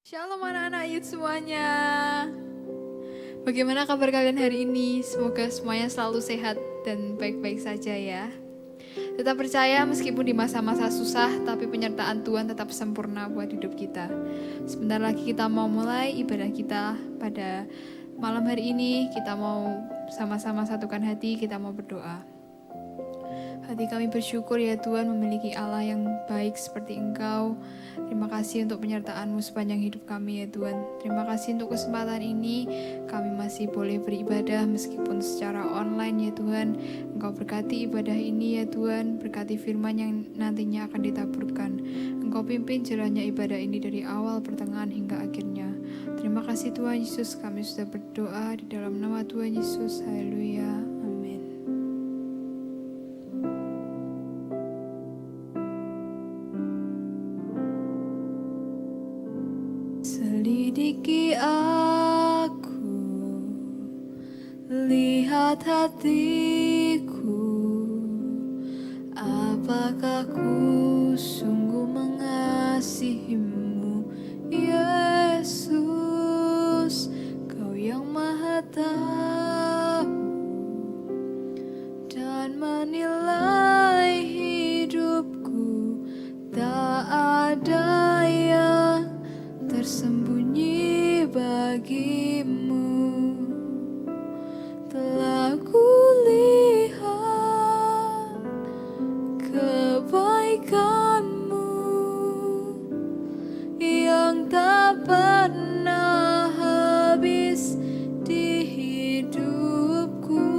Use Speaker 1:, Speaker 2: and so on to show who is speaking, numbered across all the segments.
Speaker 1: Shalom anak-anak Youth semuanya. Bagaimana kabar kalian hari ini? Semoga semuanya selalu sehat dan baik-baik saja ya. Tetap percaya meskipun di masa-masa susah, tapi penyertaan Tuhan tetap sempurna buat hidup kita. Sebentar lagi kita mau mulai ibadah kita pada malam hari ini. Kita mau sama-sama satukan hati, kita mau berdoa. Hati kami bersyukur ya Tuhan memiliki Allah yang baik seperti Engkau. Terima kasih untuk penyertaan-Mu sepanjang hidup kami ya Tuhan. Terima kasih untuk kesempatan ini. Kami masih boleh beribadah meskipun secara online ya Tuhan. Engkau berkati ibadah ini ya Tuhan. Berkati firman yang nantinya akan ditaburkan. Engkau pimpin jalannya ibadah ini dari awal, pertengahan hingga akhirnya. Terima kasih Tuhan Yesus. Kami sudah berdoa di dalam nama Tuhan Yesus. Haleluya. Selidiki aku, lihat hatiku, apakah ku sungguh mengasihimu, Yesus, Kau yang Maha Tahu dan menilai hidupku, tak ada yang tersembunyi bagimu. Telah kulihat kebaikanmu yang tak pernah habis di hidupku.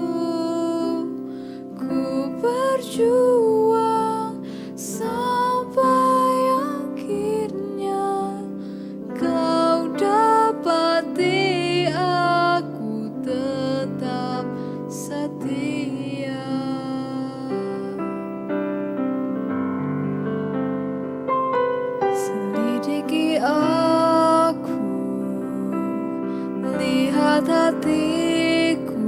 Speaker 1: Ku berjuang sampai akhirnya Kau dapati aku tetap setia. Selidiki aku, lihat hatiku,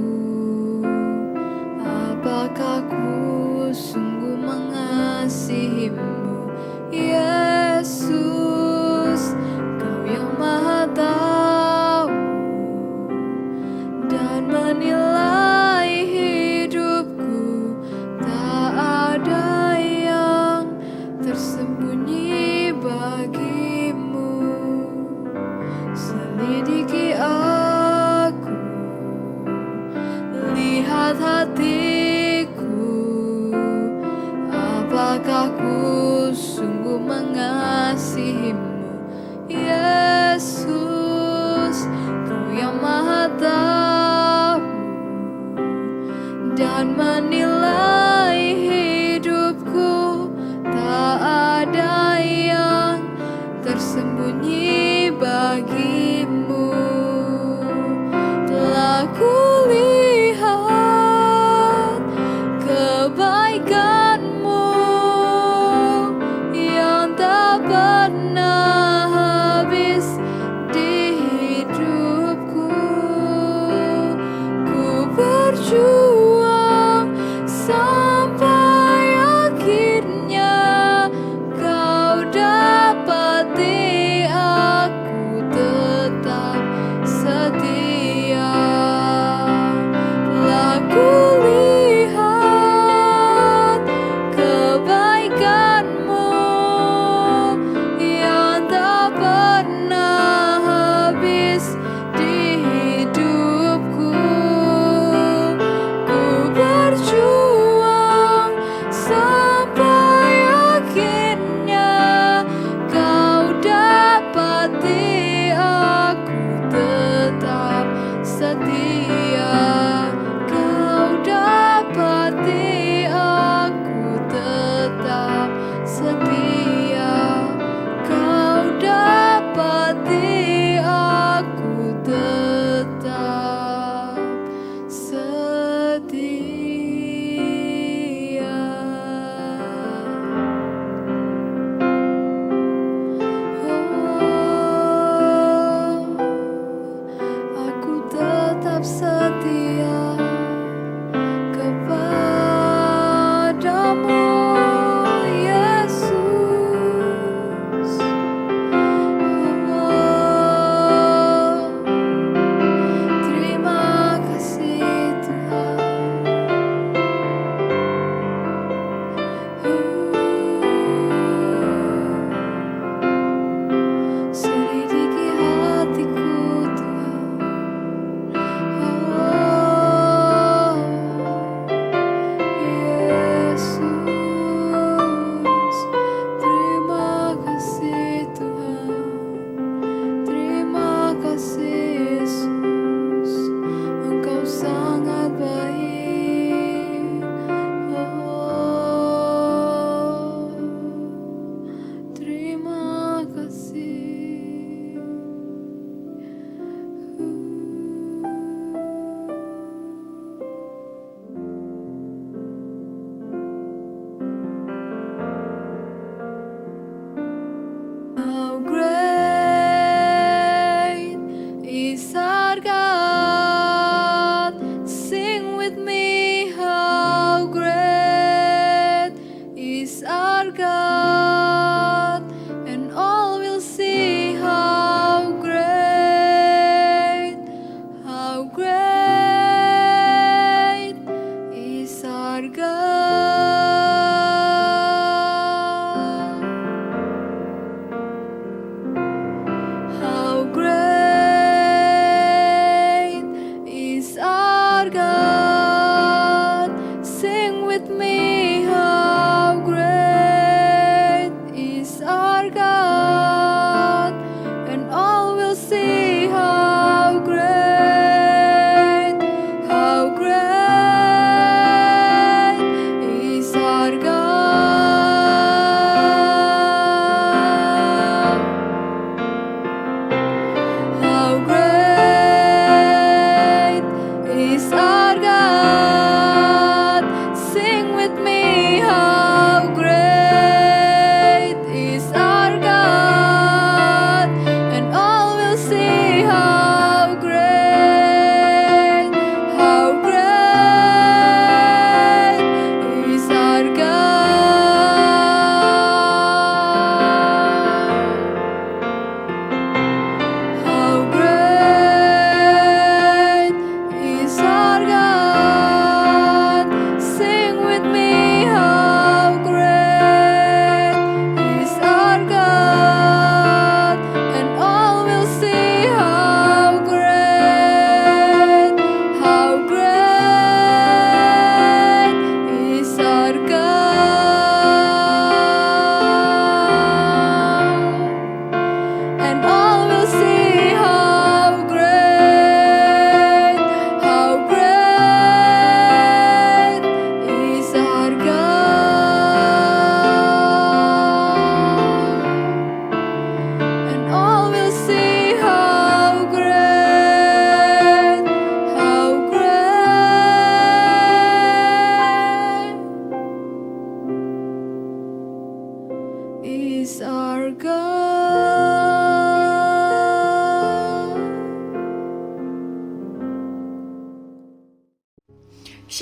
Speaker 1: apakah ku sungguh mengasihimu, Yesus, Maha Tahu dan menilai hidupku, tak ada yang tersembunyi bagimu. Selidiki aku, lihat hatiku, apakah ku sungguh mengasihimu, Yesus, Kau yang Maha Tahu dan menilai hidupku, tak ada yang tersembunyi bagimu. Telah kulihat kebaikanmu yang tak pernah habis di hidupku. Ku berjuang sampai akhirnya Kau dapati aku tetap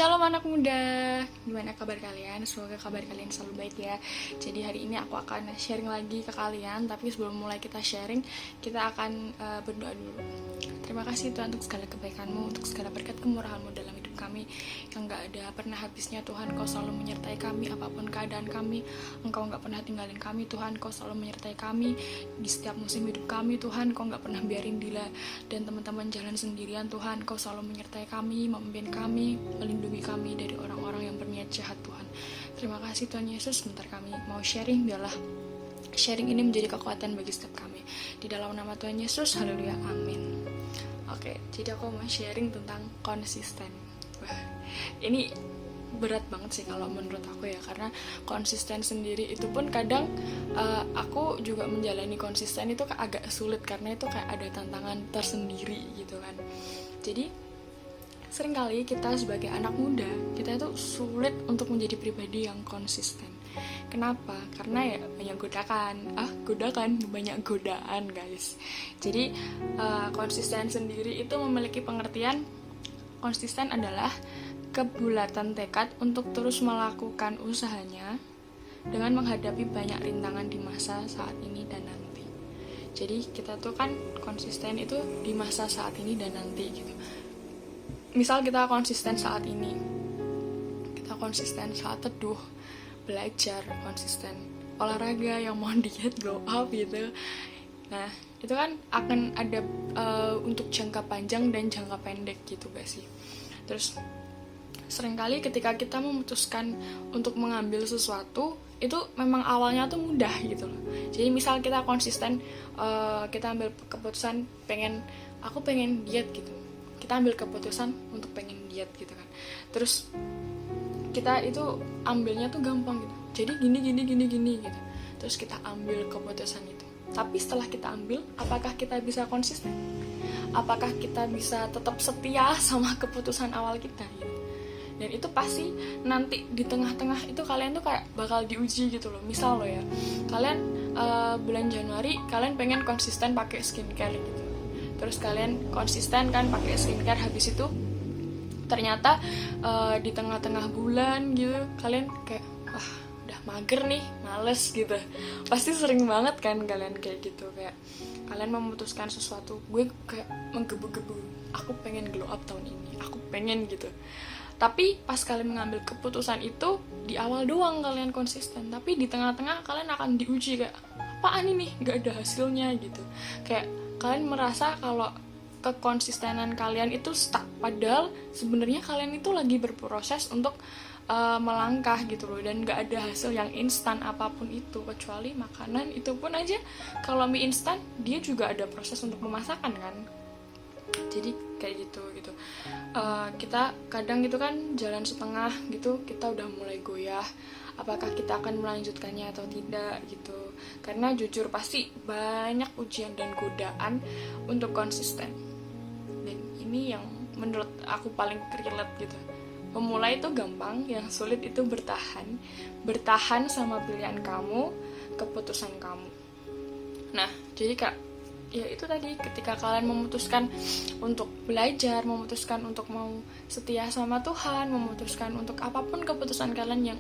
Speaker 2: Shalom anak muda, gimana kabar kalian? Semoga kabar kalian selalu baik ya. Jadi hari ini aku akan sharing lagi ke kalian. Tapi sebelum mulai kita sharing, kita akan berdoa dulu. Terima kasih Tuhan untuk segala kebaikan-Mu, untuk segala berkat kemurahan-Mu dalam hidup kami yang gak ada pernah habisnya. Tuhan, Kau selalu menyertai kami apapun keadaan kami. Engkau gak pernah tinggalin kami Tuhan. Kau selalu menyertai kami di setiap musim hidup kami Tuhan. Kau gak pernah biarin Dila dan teman-teman jalan sendirian Tuhan. Kau selalu menyertai kami, memimpin kami, melindungi kami dari orang-orang yang berniat jahat Tuhan. Terima kasih Tuhan Yesus. Sebentar kami mau sharing, biarlah sharing ini menjadi kekuatan bagi setiap kami. Di dalam nama Tuhan Yesus, haleluya, amin. Oke, jadi aku mau sharing tentang konsisten. Wah, ini berat banget sih kalau menurut aku ya, karena konsisten sendiri itu pun kadang aku juga menjalani konsisten itu agak sulit, karena itu kayak ada tantangan tersendiri gitu kan. Jadi seringkali kita sebagai anak muda, kita itu sulit untuk menjadi pribadi yang konsisten. Kenapa? Karena ya banyak banyak godaan guys. Jadi konsisten sendiri itu memiliki pengertian, konsisten adalah kebulatan tekad untuk terus melakukan usahanya dengan menghadapi banyak rintangan di masa saat ini dan nanti. Jadi kita tuh kan konsisten itu di masa saat ini dan nanti gitu. Misal kita konsisten saat ini, kita konsisten saat teduh, belajar, konsisten olahraga yang mau diet, glow up gitu. Nah itu kan akan ada untuk jangka panjang dan jangka pendek gitu gak sih. Terus seringkali ketika kita memutuskan untuk mengambil sesuatu, itu memang awalnya tuh mudah gitu loh. Jadi misal kita konsisten, kita ambil keputusan aku pengen diet gitu, kita ambil keputusan untuk pengen diet gitu kan. Terus kita itu ambilnya tuh gampang gitu, jadi gini gitu. Terus kita ambil keputusan itu, tapi setelah kita ambil, apakah kita bisa konsisten? Apakah kita bisa tetap setia sama keputusan awal kita gitu? Dan itu pasti nanti di tengah-tengah itu kalian tuh kayak bakal diuji gitu loh. Misal lo ya, kalian bulan Januari kalian pengen konsisten pakai skincare gitu. Terus kalian konsisten kan pakai skincare, habis itu ternyata di tengah-tengah bulan gitu kalian kayak wah udah mager nih, males gitu. Pasti sering banget kan kalian kayak gitu, kayak kalian memutuskan sesuatu, gue kayak menggebu-gebu, aku pengen glow up tahun ini, aku pengen gitu. Tapi pas kalian mengambil keputusan itu di awal doang kalian konsisten, tapi di tengah-tengah kalian akan diuji kayak apaan ini, gak ada hasilnya gitu. Kayak kalian merasa kalau kekonsistenan kalian itu stuck, padahal sebenarnya kalian itu lagi berproses untuk melangkah gitu loh, dan gak ada hasil yang instan apapun itu, kecuali makanan itu pun aja kalau mie instan dia juga ada proses untuk memasakkan kan. Jadi kayak gitu. Kita kadang gitu kan jalan setengah gitu, kita udah mulai goyah, apakah kita akan melanjutkannya atau tidak gitu. Karena jujur pasti banyak ujian dan godaan untuk konsisten. Dan ini yang menurut aku paling relate gitu. Memulai itu gampang, yang sulit itu bertahan sama pilihan kamu, keputusan kamu. Nah, jadi Kak, ya itu tadi, ketika kalian memutuskan untuk belajar, memutuskan untuk mau setia sama Tuhan, memutuskan untuk apapun keputusan kalian yang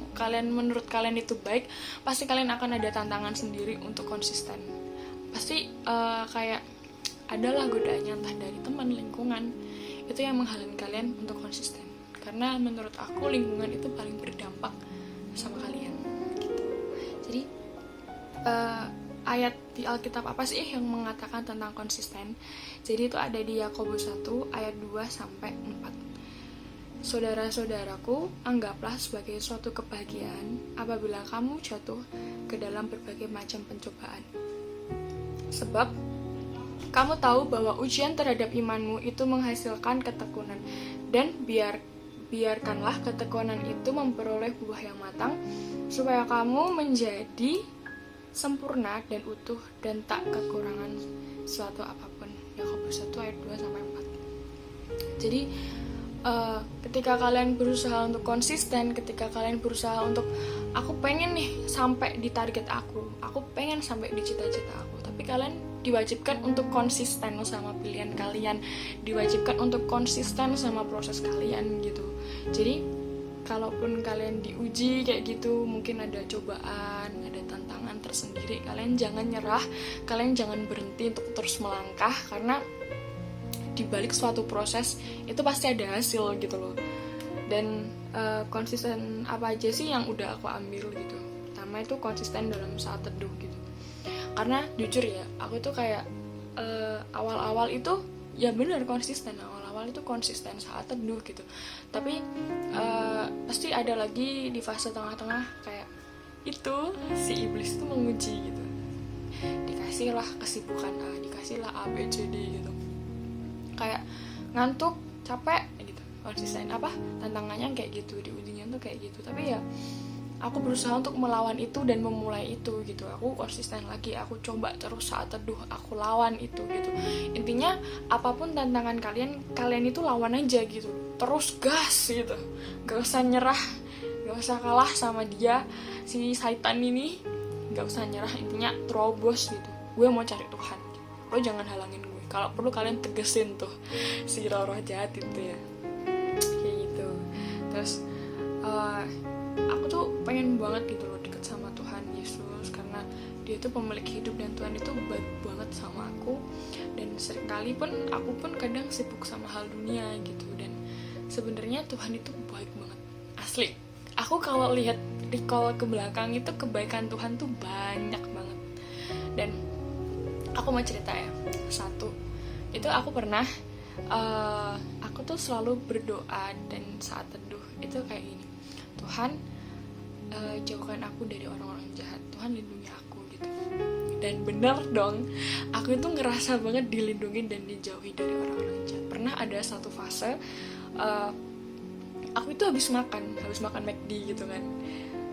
Speaker 2: menurut kalian itu baik, pasti kalian akan ada tantangan sendiri untuk konsisten. Pasti kayak adalah godaannya, entah dari teman, lingkungan, itu yang menghalangi kalian untuk konsisten. Karena menurut aku lingkungan itu paling berdampak sama kalian gitu. Jadi ayat di Alkitab apa sih yang mengatakan tentang konsisten? Jadi itu ada di Yakobus 1 ayat 2-4. Saudara-saudaraku, anggaplah sebagai suatu kebahagiaan apabila kamu jatuh ke dalam berbagai macam pencobaan. Sebab kamu tahu bahwa ujian terhadap imanmu itu menghasilkan ketekunan, dan biarkanlah ketekunan itu memperoleh buah yang matang, supaya kamu menjadi sempurna dan utuh dan tak kekurangan suatu apapun. Yakobus 1 ayat 2-4. Jadi ketika kalian berusaha untuk konsisten, ketika kalian berusaha untuk aku pengen nih sampai di target aku pengen sampai di cita-cita aku, tapi kalian diwajibkan untuk konsisten sama pilihan kalian, diwajibkan untuk konsisten sama proses kalian gitu. Jadi kalaupun kalian diuji kayak gitu, mungkin ada cobaan, ada tantangan tersendiri, kalian jangan nyerah, kalian jangan berhenti untuk terus melangkah, karena di balik suatu proses itu pasti ada hasil gitu loh. Dan konsisten apa aja sih yang udah aku ambil gitu. Pertama itu konsisten dalam saat teduh gitu. Karena jujur ya, aku tuh kayak awal-awal itu ya benar konsisten, awal-awal itu konsisten saat teduh gitu. Tapi pasti ada lagi di fase tengah-tengah kayak itu si iblis itu menguji gitu. Dikasihlah kesibukan A, dikasihlah A, B, C, D gitu. Kayak ngantuk, capek gitu. Konsisten apa? Tantangannya kayak gitu, di ujinya tuh kayak gitu. Tapi ya aku berusaha untuk melawan itu dan memulai itu gitu. Aku konsisten lagi, aku coba terus saat teduh, aku lawan itu gitu. Intinya apapun tantangan kalian itu lawan aja gitu. Terus gas gitu. Gak usah nyerah, gak usah kalah sama dia, si Satan ini. Gak usah nyerah, intinya terobos gitu. Gue mau cari Tuhan, lo jangan halangin gue. Kalau perlu kalian tegesin tuh si roh-roh jahat itu ya, kayak gitu. Terus aku tuh pengen banget gitu loh deket sama Tuhan Yesus, karena dia itu pemilik hidup dan Tuhan itu baik banget sama aku. Dan seringkali pun aku pun kadang sibuk sama hal dunia gitu, dan sebenarnya Tuhan itu baik banget, asli. Aku kalau recall ke belakang itu kebaikan Tuhan tuh banyak banget. Dan aku mau cerita ya, satu itu aku pernah aku tuh selalu berdoa dan saat teduh itu kayak gini, Tuhan jauhkan aku dari orang-orang jahat, Tuhan lindungi aku gitu. Dan bener dong, aku itu ngerasa banget dilindungi dan dijauhi dari orang-orang jahat. Pernah ada satu fase aku itu habis makan McD gitu kan,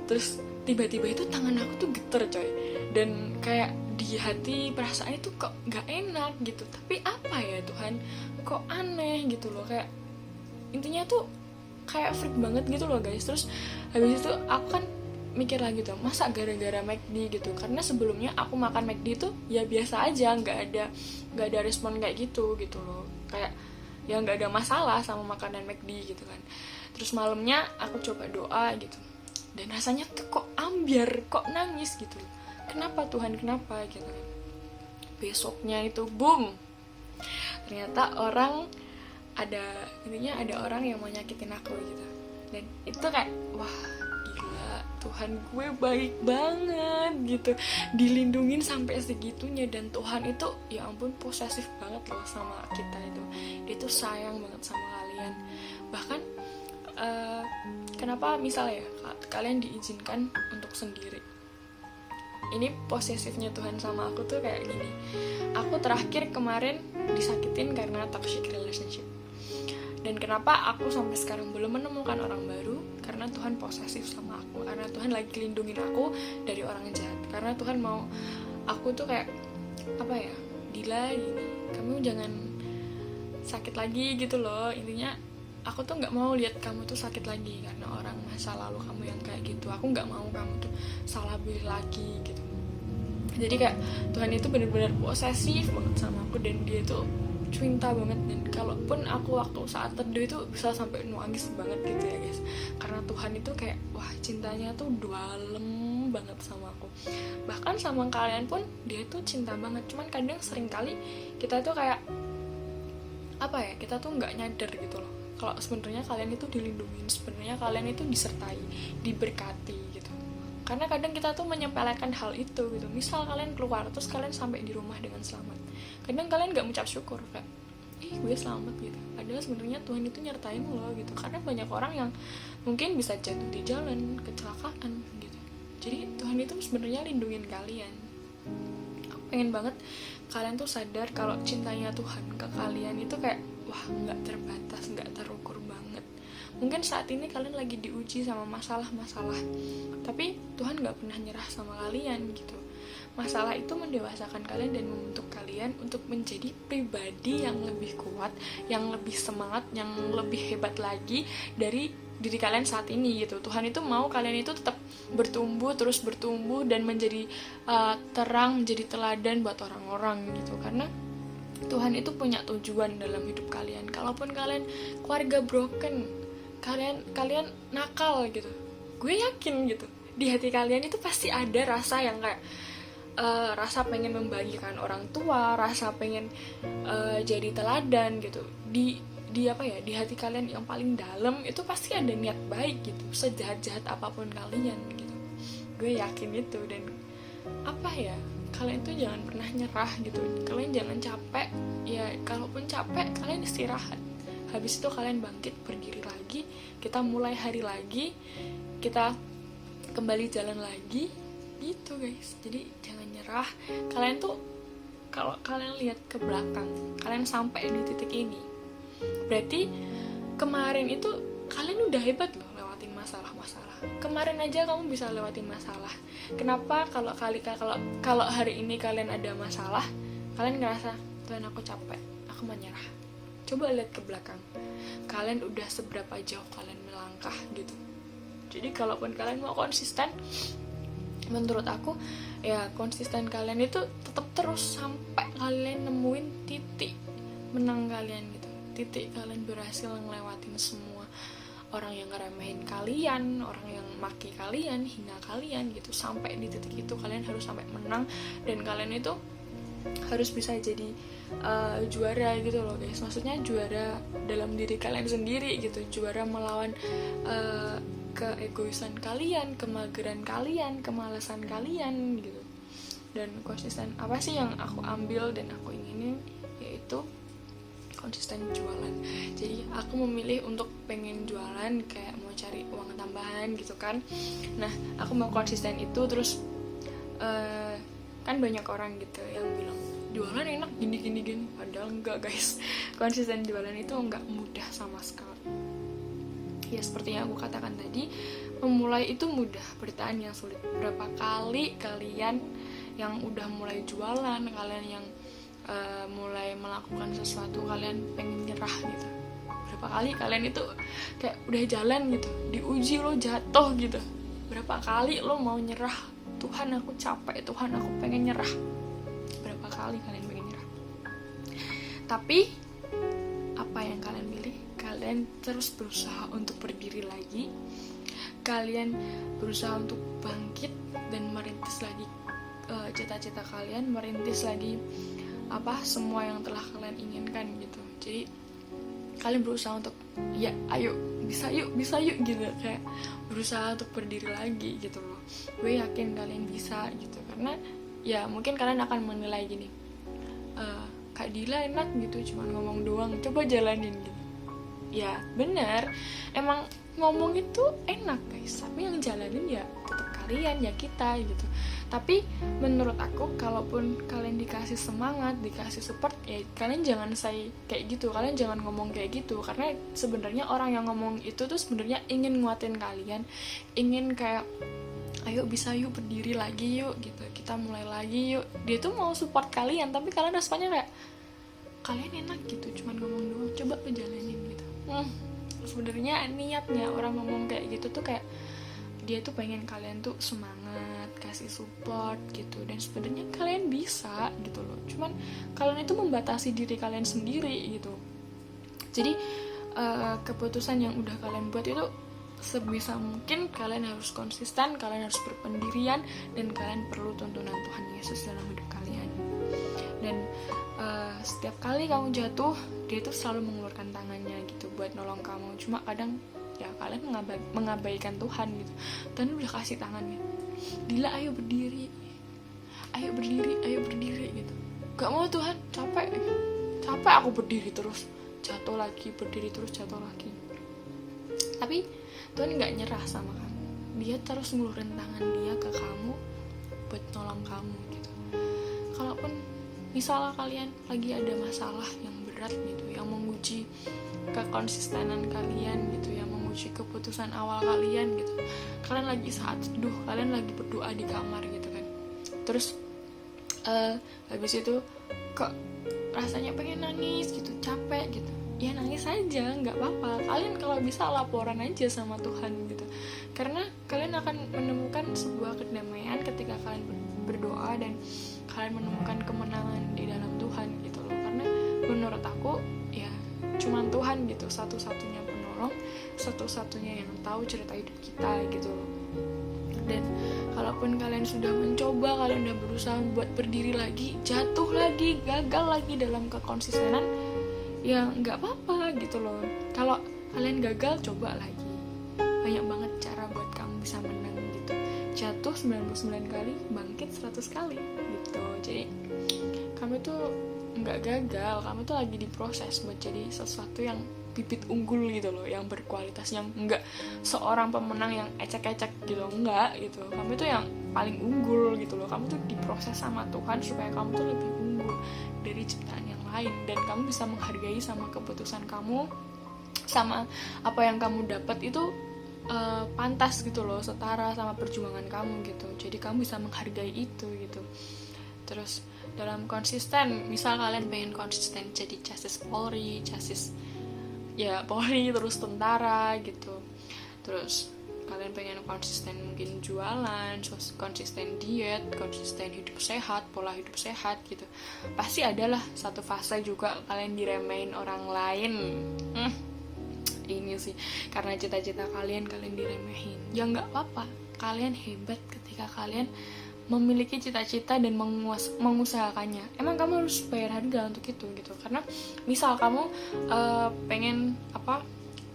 Speaker 2: terus tiba-tiba itu tangan aku tuh geter coy, dan kayak di hati perasaan itu kok nggak enak gitu. Tapi apa ya Tuhan, kok aneh gitu loh, kayak intinya tuh kayak freak banget gitu loh guys. Terus habis itu aku kan mikir lagi tuh, masa gara-gara McD gitu, karena sebelumnya aku makan McD tuh ya biasa aja, nggak ada respon kayak gitu loh, kayak ya nggak ada masalah sama makanan McD gitu kan. Terus malamnya aku coba doa gitu, dan rasanya tuh kok ambiar, kok nangis gitu, kenapa Tuhan, kenapa gitu. Besoknya itu boom, ternyata ada orang yang mau nyakitin aku gitu. Dan itu kayak wah gila, Tuhan gue baik banget gitu, dilindungin sampai segitunya. Dan Tuhan itu ya ampun posesif banget loh sama kita itu. Dia tuh sayang banget sama kalian. Bahkan kenapa misalnya kalian diizinkan untuk sendiri, ini posesifnya Tuhan sama aku tuh kayak gini. Aku terakhir kemarin disakitin karena toxic relationship. Dan kenapa aku sampai sekarang belum menemukan orang baru? Karena Tuhan posesif sama aku, karena Tuhan lagi lindungin aku dari orang jahat. Karena Tuhan mau aku tuh kayak apa ya, Dila gini, kamu jangan sakit lagi gitu loh. Intinya aku tuh nggak mau lihat kamu tuh sakit lagi karena orang masa lalu kamu yang kayak gitu. Aku nggak mau kamu tuh salah pilih lagi gitu. Jadi kayak Tuhan itu benar-benar posesif banget sama aku, dan dia tuh cinta banget. Dan kalaupun aku waktu saat teduh itu bisa sampai nangis banget gitu ya guys, karena Tuhan itu kayak wah cintanya tuh dalam banget sama aku. Bahkan sama kalian pun dia tuh cinta banget. Cuman kadang sering kali kita tuh kayak apa ya, kita tuh nggak nyadar gitu loh kalau sebenarnya kalian itu dilindungi, sebenarnya kalian itu disertai, diberkati gitu. Karena kadang kita tuh menyepelekan hal itu gitu. Misal kalian keluar terus kalian sampai di rumah dengan selamat, kadang kalian nggak mengucap syukur kayak gue selamat gitu. Padahal sebenarnya Tuhan itu nyertain lo gitu. Karena banyak orang yang mungkin bisa jatuh di jalan, kecelakaan gitu. Jadi Tuhan itu sebenarnya lindungin kalian. Aku pengen banget kalian tuh sadar kalau cintanya Tuhan ke kalian itu kayak wah nggak terbatas, nggak terukur banget. Mungkin saat ini kalian lagi diuji sama masalah-masalah, tapi Tuhan nggak pernah nyerah sama kalian gitu. Masalah itu mendewasakan kalian dan membentuk kalian untuk menjadi pribadi yang lebih kuat, yang lebih semangat, yang lebih hebat lagi dari diri kalian saat ini gitu. Tuhan itu mau kalian itu tetap terus bertumbuh dan menjadi terang, menjadi teladan buat orang-orang gitu. Karena Tuhan itu punya tujuan dalam hidup kalian. Kalaupun kalian keluarga broken, kalian nakal gitu, gue yakin gitu di hati kalian itu pasti ada rasa yang kayak rasa pengen membagikan orang tua, rasa pengen jadi teladan gitu. Di hati kalian yang paling dalam itu pasti ada niat baik gitu, sejahat-jahat apapun kalian gitu. Gue yakin itu. Dan kalian tuh jangan pernah nyerah gitu. Kalian jangan capek. Ya kalaupun capek, kalian istirahat. Habis itu kalian bangkit, berdiri lagi, kita mulai hari lagi, kita kembali jalan lagi gitu guys. Jadi jangan nyerah. Kalian tuh kalau kalian lihat ke belakang, kalian sampai di titik ini, berarti kemarin itu kalian udah hebat loh lewatin masalah-masalah. Kemarin aja kamu bisa lewatin masalah. Kenapa kalau hari ini kalian ada masalah, kalian ngerasa Tuhan aku capek, aku menyerah? Coba lihat ke belakang, kalian udah seberapa jauh kalian melangkah gitu. Jadi kalaupun kalian mau konsisten, menurut aku ya konsisten kalian itu tetap terus sampai kalian nemuin titik menang kalian gitu. Titik kalian berhasil ngelewatin semua orang yang ngeremehin kalian, orang yang maki kalian, hina kalian gitu. Sampai di titik itu kalian harus sampai menang, dan kalian itu harus bisa jadi juara gitu loh guys. Maksudnya juara dalam diri kalian sendiri gitu, juara melawan keegoisan kalian, kemageran kalian, kemalasan kalian gitu. Dan konsisten apa sih yang aku ambil dan aku inginin, yaitu konsisten jualan. Jadi aku memilih untuk pengen jualan, kayak mau cari uang tambahan gitu kan. Nah aku mau konsisten itu. Terus kan banyak orang gitu yang bilang jualan enak gini. Padahal enggak guys. Konsisten jualan itu enggak mudah sama sekali. Ya seperti yang aku katakan tadi, memulai itu mudah, bertahan yang sulit. Berapa kali kalian yang udah mulai jualan, kalian yang mulai melakukan sesuatu, kalian pengen nyerah gitu. Berapa kali kalian itu kayak udah jalan gitu, diuji lo jatuh gitu. Berapa kali lo mau nyerah, Tuhan aku capek, Tuhan aku pengen nyerah. Berapa kali kalian pengen nyerah. Tapi apa yang kalian pilih? Kalian terus berusaha untuk berdiri lagi. Kalian berusaha untuk bangkit dan merintis lagi cita-cita kalian, merintis lagi semua yang telah kalian inginkan gitu. Jadi kalian berusaha untuk ya ayo bisa yuk gitu, kayak berusaha untuk berdiri lagi gitu loh. Gue yakin kalian bisa gitu, karena ya mungkin kalian akan menilai gini, Kak Dila enak gitu cuman ngomong doang, coba jalanin gitu. Ya benar, emang ngomong itu enak guys, tapi yang jalanin ya tetap kalian, ya kita gitu. Tapi menurut aku, kalaupun kalian dikasih semangat, dikasih support, ya kalian jangan say kayak gitu, kalian jangan ngomong kayak gitu. Karena sebenarnya orang yang ngomong itu tuh sebenarnya ingin nguatin kalian, ingin kayak ayo bisa yuk, berdiri lagi yuk gitu, kita mulai lagi yuk. Dia tuh mau support kalian, tapi kalian rasanya kayak kalian enak gitu cuman ngomong doang, coba jalanin gitu. Sebenarnya niatnya orang ngomong kayak gitu tuh kayak dia tuh pengen kalian tuh semangat, kasih support gitu. Dan sebenarnya kalian bisa gitu loh, cuman kalian itu membatasi diri kalian sendiri gitu. Jadi keputusan yang udah kalian buat itu sebisa mungkin kalian harus konsisten, kalian harus berpendirian, dan kalian perlu tuntunan Tuhan Yesus dalam hidup kalian. Dan setiap kali kamu jatuh, dia tuh selalu mengeluarkan tangannya gitu buat nolong kamu. Cuma kadang ya kalian mengabaikan Tuhan gitu. Tuhan udah kasih tangannya, Dila ayo berdiri gitu. Gak mau Tuhan, capek aku berdiri terus, jatuh lagi, berdiri terus, jatuh lagi. Tapi Tuhan gak nyerah sama kamu, dia terus ngeluarin tangan dia ke kamu buat nolong kamu gitu. Kalaupun misalnya kalian lagi ada masalah yang berat gitu, yang menguji kekonsistenan kalian gitu, yang menguji keputusan awal kalian gitu, kalian lagi saat teduh, kalian lagi berdoa di kamar gitu kan, terus habis itu kok rasanya pengen nangis gitu, capek gitu, ya nangis aja, nggak apa-apa. Kalian kalau bisa laporan aja sama Tuhan gitu, karena kalian akan menemukan sebuah kedamaian ketika kalian berdoa dan kalian menemukan kemenangan di dalam Tuhan gitu loh. Karena menurut aku ya cuman Tuhan gitu satu-satunya penolong, satu-satunya yang tahu cerita hidup kita gitu loh. Dan kalaupun kalian sudah mencoba, kalian udah berusaha buat berdiri lagi, jatuh lagi, gagal lagi dalam kekonsistenan, ya nggak apa-apa gitu loh. Kalau kalian gagal, coba lagi. Banyak banget cara buat kamu bisa menang gitu. Jatuh 99 kali, bangkit 100 kali gitu. Jadi kamu tuh nggak gagal, kamu tuh lagi diproses buat jadi sesuatu yang bibit unggul gitu loh, yang berkualitas, yang enggak seorang pemenang yang ecek-ecek gitu, enggak gitu. Kamu tuh yang paling unggul gitu loh. Kamu tuh diproses sama Tuhan supaya kamu tuh lebih unggul dari ciptaan yang lain, dan kamu bisa menghargai sama keputusan kamu, sama apa yang kamu dapat itu pantas gitu loh, setara sama perjuangan kamu gitu. Jadi kamu bisa menghargai itu gitu. Terus dalam konsisten, misal kalian pengen konsisten jadi chassis Polri, chassis ya Polri, terus tentara gitu. Terus kalian pengen konsisten mungkin jualan, konsisten diet, konsisten hidup sehat, pola hidup sehat gitu. Pasti adalah satu fase juga kalian diremehin orang lain. Ini sih karena cita-cita kalian diremehin. Ya nggak apa-apa, kalian hebat ketika kalian memiliki cita-cita dan mengusahakannya. Emang kamu harus bayar harga untuk itu gitu. Karena misal kamu pengen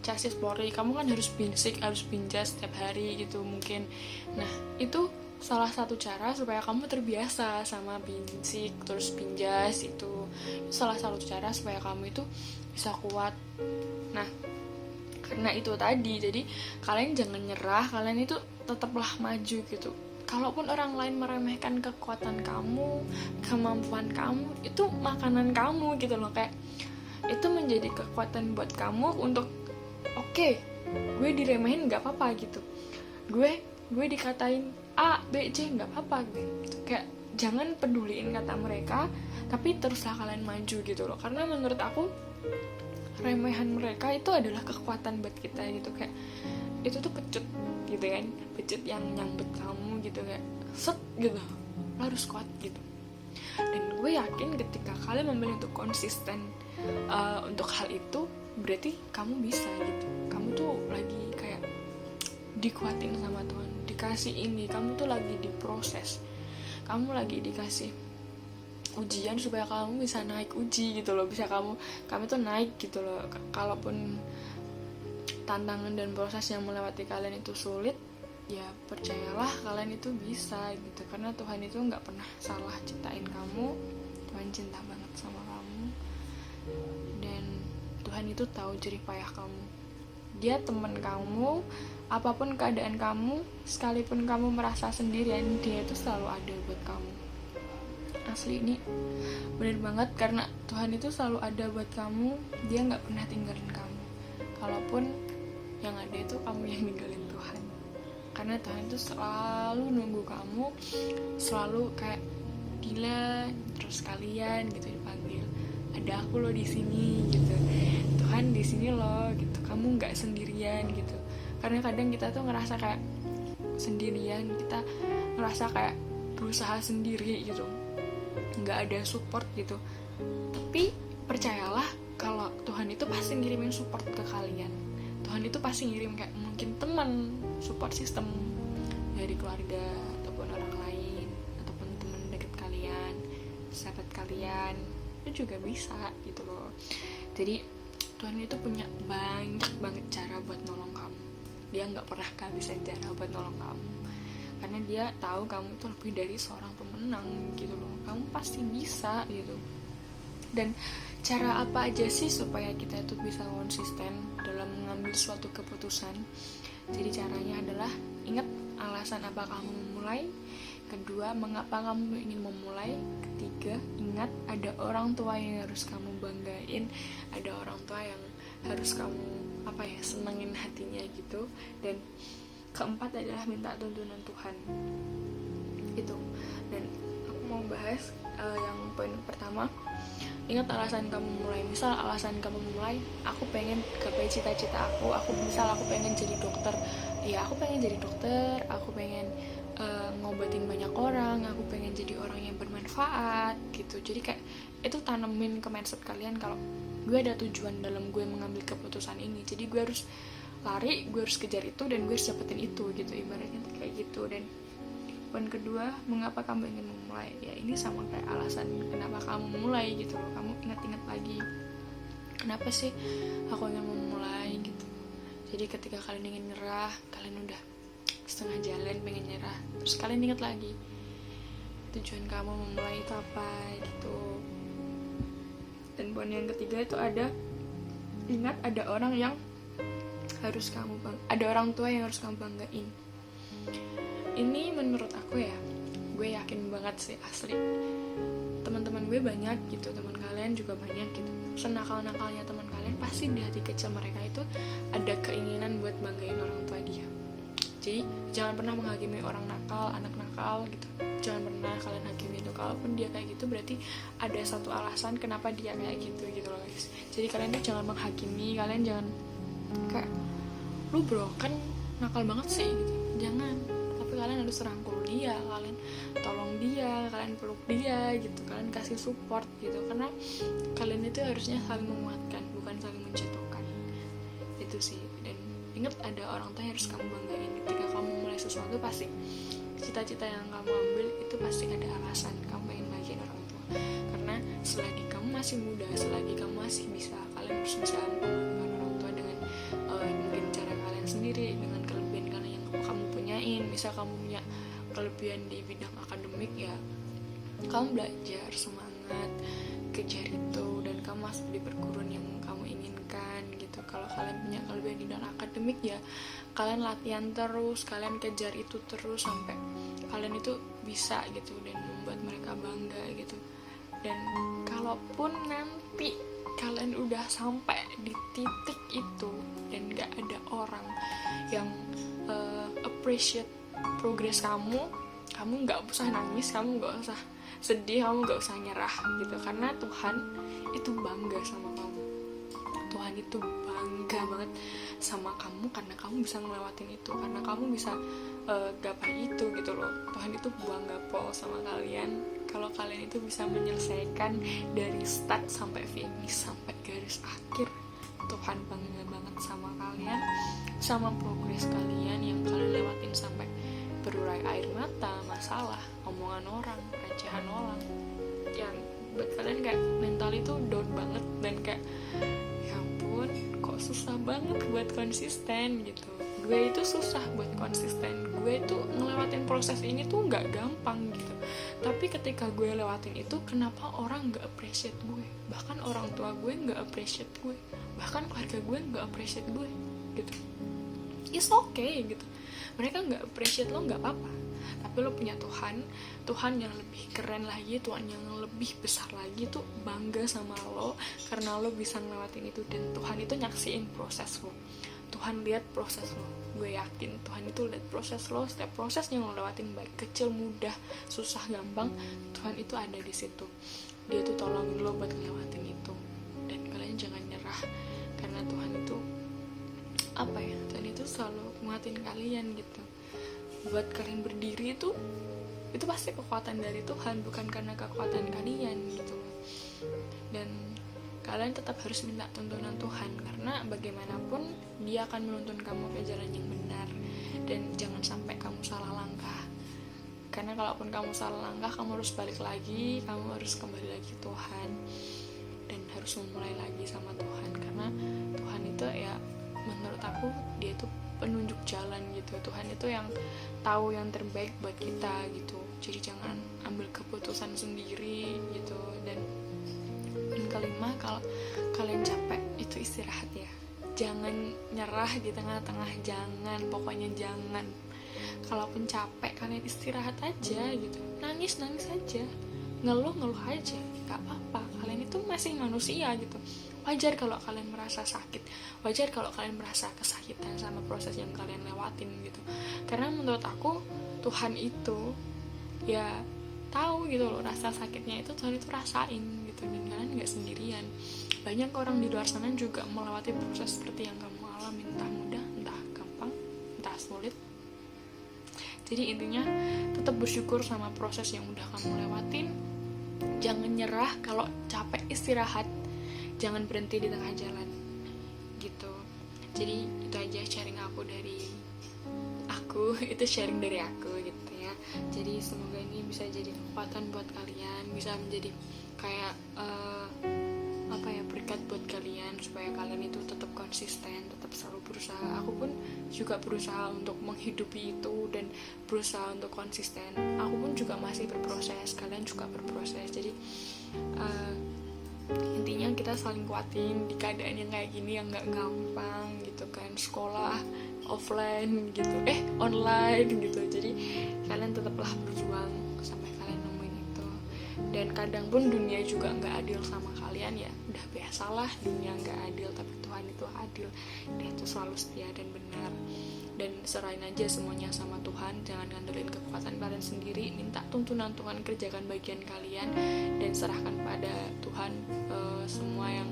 Speaker 2: chassis Polri, kamu kan harus binsik, harus binjas setiap hari gitu mungkin. Nah itu salah satu cara supaya kamu terbiasa sama binsik terus binjas. Itu salah satu cara supaya kamu itu bisa kuat. Nah karena itu tadi, jadi kalian jangan nyerah, kalian itu tetaplah maju gitu. Kalaupun orang lain meremehkan kekuatan kamu, kemampuan kamu, itu makanan kamu gitu loh. Kayak itu menjadi kekuatan buat kamu untuk oke, gue diremehin gak apa-apa gitu. Gue dikatain A, B, C gak apa-apa gitu. Kayak jangan peduliin kata mereka, tapi teruslah kalian maju gitu loh. Karena menurut aku remehan mereka itu adalah kekuatan buat kita gitu. Kayak itu tuh pecut gitu kan, pecut yang nyambut kamu gitu, kayak set gitu, lo harus kuat gitu. Dan gue yakin ketika kalian memilih untuk konsisten untuk hal itu, berarti kamu bisa gitu. Kamu tuh lagi kayak dikuatin sama Tuhan, dikasih ini, kamu tuh lagi diproses, kamu lagi dikasih ujian supaya kamu bisa naik uji gitu loh, bisa kamu tuh naik gitu loh. Kalaupun tantangan dan proses yang melewati kalian itu sulit, ya percayalah kalian itu bisa gitu. Karena Tuhan itu nggak pernah salah ciptain kamu. Tuhan cinta banget sama kamu, dan Tuhan itu tahu jerih payah kamu. Dia teman kamu, apapun keadaan kamu, sekalipun kamu merasa sendirian, dia itu selalu ada buat kamu. Asli, ini bener banget, karena Tuhan itu selalu ada buat kamu. Dia nggak pernah tinggalin kamu. Kalaupun yang ada itu kamu yang ninggalin Tuhan. Karena Tuhan itu selalu nunggu kamu, selalu kayak gila, terus kalian gitu dipanggil, ada aku loh di sini gitu, Tuhan di sini loh gitu, kamu nggak sendirian gitu. Karena kadang kita tuh ngerasa kayak sendirian, kita ngerasa kayak berusaha sendiri gitu, nggak ada support gitu. Tapi percayalah kalau Tuhan itu pasti ngirimin support ke kalian. Tuhan itu pasti ngirim kayak mungkin teman, support system dari keluarga ataupun orang lain, ataupun teman dekat kalian, sahabat kalian, itu juga bisa gitu loh. Jadi Tuhan itu punya banyak banget cara buat nolong kamu. Dia nggak pernah kehabisan cara buat nolong kamu, karena dia tahu kamu tuh lebih dari seorang pemenang gitu loh. Kamu pasti bisa gitu. Dan cara apa aja sih supaya kita itu bisa konsisten dalam mengambil suatu keputusan? Jadi caranya adalah ingat alasan apa kamu memulai. Kedua, mengapa kamu ingin memulai. Ketiga, ingat ada orang tua yang harus kamu banggain, ada orang tua yang harus kamu senengin hatinya gitu. Dan keempat adalah minta tuntunan Tuhan itu. Dan aku mau bahas yang poin pertama, Ingat alasan kamu mulai. Misal alasan kamu mulai, aku pengen gapai cita-cita aku pengen jadi dokter. Ya aku pengen jadi dokter, aku pengen ngobatin banyak orang, aku pengen jadi orang yang bermanfaat gitu. Jadi kayak itu tanemin ke mindset kalian kalau gue ada tujuan dalam gue mengambil keputusan ini, jadi gue harus lari, gue harus kejar itu, dan gue harus dapetin itu gitu, ibaratnya kayak gitu. Dan poin kedua, mengapa kamu ingin memulai? Ya ini sama kayak alasan kenapa kamu mulai gitu loh. Kamu ingat-ingat lagi, kenapa sih aku ingin memulai gitu. Jadi ketika kalian ingin nyerah, kalian udah setengah jalan pengen nyerah, terus kalian ingat lagi tujuan kamu memulai itu apa gitu. Dan poin yang ketiga itu ingat ada orang yang harus ada orang tua yang harus kamu banggain. Ini menurut aku ya, gue yakin banget sih asli, teman-teman gue banyak gitu, teman kalian juga banyak gitu. Senakal-nakalnya teman kalian, pasti di hati kecil mereka itu ada keinginan buat banggain orang tua dia. Jadi jangan pernah menghakimi orang nakal, anak nakal gitu. Jangan pernah kalian hakimi itu. Kalaupun dia kayak gitu, berarti ada satu alasan kenapa dia kayak gitu loh guys. Jadi kalian tuh jangan menghakimi, kalian jangan kayak lu bro kan nakal banget sih gitu. Jangan. Tapi kalian harus rangkul dia, kalian tolong dia, kalian peluk dia gitu, kalian kasih support gitu. Karena kalian itu harusnya saling menguatkan, bukan saling menjatuhkan. Itu sih. Dan ingat ada orang tua yang harus kamu banggain. Ketika kamu mulai sesuatu, pasti cita-cita yang kamu ambil itu pasti ada alasan kamu pengen bagian orang tua. Karena selagi kamu masih muda, selagi kamu masih bisa, kalian harus bisa membangun orang tua dengan mungkin cara kalian sendiri, dengan kelebihan kalian yang kamu punyain. Misal kamu punya kelebihan di bidang akademik, ya kamu belajar semangat, kejar itu, dan kamu masuk di perguruan yang kamu inginkan gitu. Kalau kalian punya kelebihan di dalam akademik, ya kalian latihan terus, kalian kejar itu terus sampai kalian itu bisa gitu, dan membuat mereka bangga gitu. Dan kalaupun nanti kalian udah sampai di titik itu dan gak ada orang yang appreciate progress kamu gak usah nangis, kamu gak usah sedih, kamu gak usah nyerah gitu. Karena Tuhan itu bangga sama kamu. Tuhan itu bangga banget sama kamu karena kamu bisa ngelewatin itu, karena kamu bisa gapai itu gitu loh. Tuhan itu bangga sama kalian kalau kalian itu bisa menyelesaikan dari start sampai finish, sampai garis akhir. Tuhan bangga banget sama kalian, sama progres kalian yang kalian lewatin sampai berurai air mata, masalah, omongan orang, recehan orang, yang buat kalian kayak mental itu down banget, dan kayak ya ampun kok susah banget buat konsisten gitu. Gue itu susah buat konsisten, gue itu ngelewatin proses ini tuh gak gampang gitu. Tapi ketika gue lewatin itu, kenapa orang gak appreciate gue, bahkan orang tua gue gak appreciate gue, bahkan keluarga gue gak appreciate gue gitu. It's okay gitu, mereka gak appreciate lo gak apa-apa, tapi lo punya Tuhan yang lebih keren lagi, Tuhan yang lebih besar lagi tuh bangga sama lo karena lo bisa ngelewatin itu. Dan Tuhan itu nyaksiin proses lo, Tuhan lihat proses lo. Gue yakin Tuhan itu lihat proses lo, setiap proses yang lo lewatin, baik kecil, mudah, susah, gampang, Tuhan itu ada di situ. Dia tuh tolongin lo buat ngelewatin itu. Dan kalian jangan nyerah, karena Tuhan itu Tuhan itu selalu nguatin kalian gitu. Buat kalian berdiri itu pasti kekuatan dari Tuhan, bukan karena kekuatan kalian gitu. Dan kalian tetap harus minta tuntunan Tuhan, karena bagaimanapun Dia akan menuntun kamu ke jalan yang benar. Dan jangan sampai kamu salah langkah, karena kalaupun kamu salah langkah, kamu harus balik lagi, kamu harus kembali lagi ke Tuhan, dan harus memulai lagi sama Tuhan. Karena Tuhan itu ya, menurut aku Dia itu penunjuk jalan gitu. Tuhan itu yang tahu yang terbaik buat kita gitu. Jadi jangan ambil keputusan sendiri gitu. Dan kelima, kalau kalian capek itu istirahat ya, jangan nyerah di tengah-tengah, jangan, pokoknya jangan. Kalaupun capek, kalian istirahat aja gitu, nangis aja, ngeluh aja, gak apa-apa. Kalian itu masih manusia gitu. Wajar kalau kalian merasa sakit, wajar kalau kalian merasa kesakitan sama proses yang kalian lewatin gitu. Karena menurut aku Tuhan itu ya tahu gitu loh, rasa sakitnya itu Tuhan itu rasain gitu. gitu, dan kalian nggak sendirian. Banyak orang di luar sana juga melewati proses seperti yang kamu alami, entah mudah, entah gampang, entah sulit. Jadi intinya tetap bersyukur sama proses yang udah kamu lewatin. Jangan nyerah, kalau capek istirahat, jangan berhenti di tengah jalan gitu. Jadi itu aja sharing aku dari aku itu sharing dari aku gitu ya. Jadi semoga ini bisa jadi kekuatan buat kalian, bisa menjadi kayak berkat buat kalian, supaya kalian itu tetap konsisten, tetap selalu berusaha. Aku pun juga berusaha untuk menghidupi itu dan berusaha untuk konsisten. Aku pun juga masih berproses, kalian juga berproses. Jadi intinya kita saling kuatin di keadaan yang kayak gini yang nggak gampang gitu kan, sekolah offline gitu, online gitu. Jadi kalian tetaplah berjuang sampai kalian nemuin itu. Dan kadang pun dunia juga nggak adil sama kalian, ya udah biasalah dunia nggak adil, tapi Tuhan itu adil, Dia itu selalu setia dan benar. Dan serahin aja semuanya sama Tuhan, jangan ngandelin kekuatan kalian sendiri, minta tuntunan Tuhan, kerjakan bagian kalian dan serahkan pada Tuhan semua yang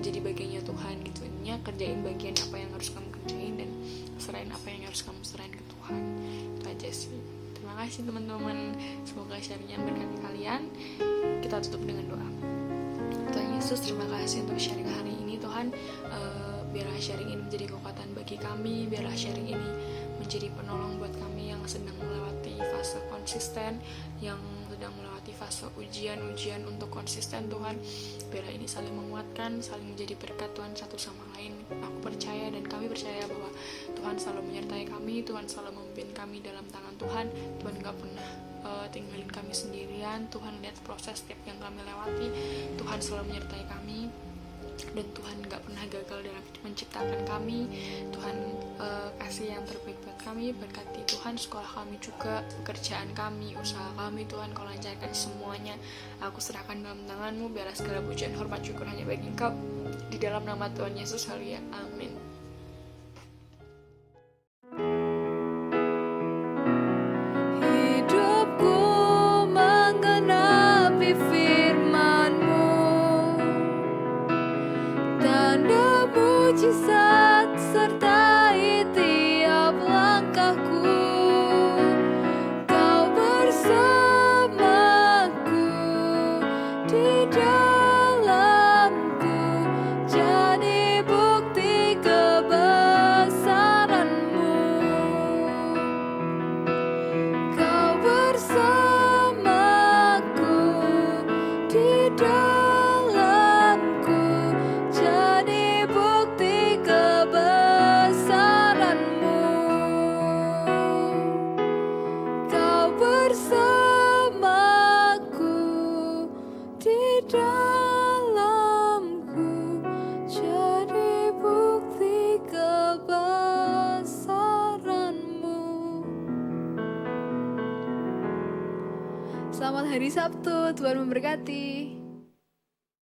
Speaker 2: menjadi bagiannya Tuhan gitu. Intinya kerjain bagian apa yang harus kamu kerjain dan serahin apa yang harus kamu serahin ke Tuhan. Itu aja sih. Terima kasih teman-teman, semoga sharingnya berkati kalian. Kita tutup dengan doa. Tuhan Yesus, terima kasih untuk sharing hari ini Tuhan. Biarlah sharing ini menjadi kekuatan bagi kami, biarlah sharing ini menjadi penolong buat kami yang sedang melewati fase konsisten, yang sedang melewati fase ujian-ujian untuk konsisten Tuhan. Biarlah ini saling menguatkan, saling menjadi berkat Tuhan satu sama lain. Aku percaya dan kami percaya bahwa Tuhan selalu menyertai kami, Tuhan selalu memimpin kami dalam tangan Tuhan. Tuhan gak pernah tinggalin kami sendirian. Tuhan lihat proses setiap yang kami lewati, Tuhan selalu menyertai kami. Dan Tuhan gak pernah gagal dalam menciptakan kami. Tuhan kasih yang terbaik buat kami. Berkati Tuhan sekolah kami juga, pekerjaan kami, usaha kami. Tuhan kau lancarkan semuanya. Aku serahkan dalam tangan-Mu. Biarlah segala pujian, hormat, syukur hanya bagi Engkau. Di dalam nama Tuhan Yesus, haleluya, amin.
Speaker 1: Hidupku menggenapi firman-Mu, tanda mujizat sertai tiap langkahku. Kau bersamaku di dalamku, jadi bukti kebesaran-Mu. Kau bersamaku di dalamku, jadi bukti kebesaran-Mu. Kau bersamaku di dalamku, jadi bukti kebesaran-Mu. Selamat hari Sabtu, Tuhan memberkati.